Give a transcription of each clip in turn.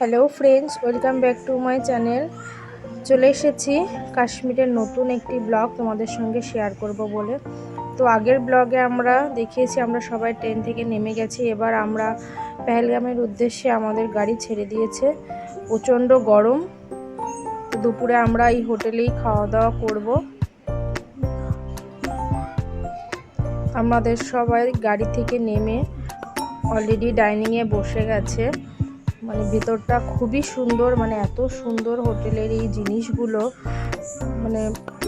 Hello friends, welcome back to my channel. চলে এসেছি কাশ্মীরের নতুন একটি ব্লগ তোমাদের সঙ্গে শেয়ার করব বলে। তো আগের ব্লগে আমরা দেখিয়েছি আমরা সবাই ট্রেন থেকে নেমে গেছি। এবার আমরা পেহেলগামের উদ্দেশ্যে আমাদের গাড়ি ছেড়ে দিয়েছে। প্রচণ্ড গরম। তো দুপুরে আমরা এই হোটেলেই খাওয়া দাওয়া করব। আমাদের সবাই গাড়ি থেকে নেমে অলরেডি ডাইনিংয়ে বসে গেছে। মানে ভেতরটা খুবই সুন্দর, মানে এত সুন্দর হোটেলের এই জিনিসগুলো, মানে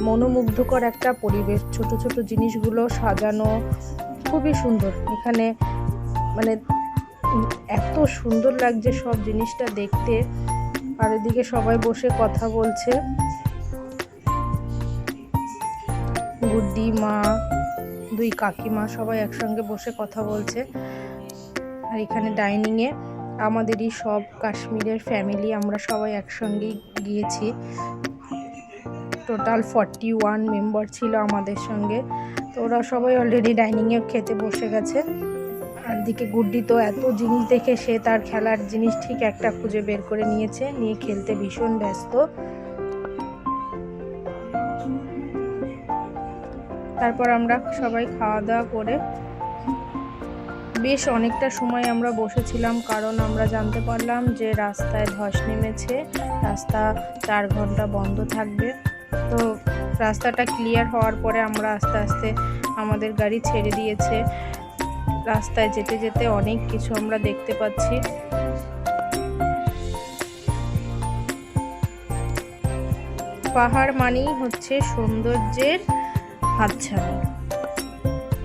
মনোমুগ্ধকর একটা পরিবেশ। ছোট ছোট জিনিসগুলো সাজানো খুবই সুন্দর। এখানে মানে এত সুন্দর লাগছে সব জিনিসটা দেখতে। আর এদিকে সবাই বসে কথা বলছে। গুড্ডি মা, দুই কাকিমা সবাই একসঙ্গে বসে কথা বলছে। আর এখানে ডাইনিংয়ে আমাদেরই সব কাশ্মীরের ফ্যামিলি, আমরা সবাই একসঙ্গেই গিয়েছি। টোটাল 41 মেম্বার ছিল আমাদের সঙ্গে। তো ওরা সবাই অলরেডি ডাইনিংয়ে খেতে বসে গেছে। আর দিকে গুড্ডি তো এত জিনিস দেখে সে তার খেলার জিনিস ঠিক একটা খুঁজে বের করে নিয়েছে, নিয়ে খেলতে ভীষণ ব্যস্ত। তারপর আমরা সবাই খাওয়া দাওয়া করে বেশ অনেকটা সময় আমরা বসেছিলাম, কারণ আমরা জানতে পারলাম যে রাস্তায় ধস নেমেছে, রাস্তা 4 ঘন্টা বন্ধ থাকবে। তো রাস্তাটা ক্লিয়ার হওয়ার পরে আমরা আস্তে আস্তে আমাদের গাড়ি ছেড়ে দিয়েছে। রাস্তায় যেতে যেতে অনেক কিছু আমরা দেখতে পাচ্ছি। পাহাড় মানেই হচ্ছে সৌন্দর্যের হাতছানি।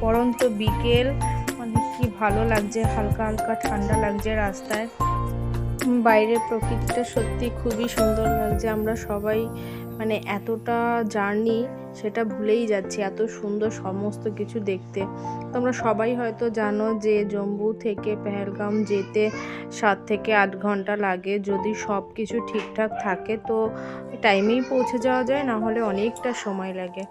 পরন্ত বিকেল, মানে কি ভালো লাগছে, হালকা হালকা ঠান্ডা লাগছে রাস্তায়। বাইরের প্রকৃতিটা সত্যি খুবই সুন্দর লাগছে। আমরা সবাই মানে এতটা জার্নি সেটা ভুলেই যাচ্ছি, এত সুন্দর সমস্ত কিছু দেখতে। তোমরা সবাই হয়তো জানো যে জম্মু থেকে পেহেলগাম যেতে 7 থেকে 8 ঘন্টা লাগে। যদি সব কিছু ঠিকঠাক থাকে তো টাইমেই পৌঁছে যাওয়া যায়, না হলে অনেকটা সময় লাগে।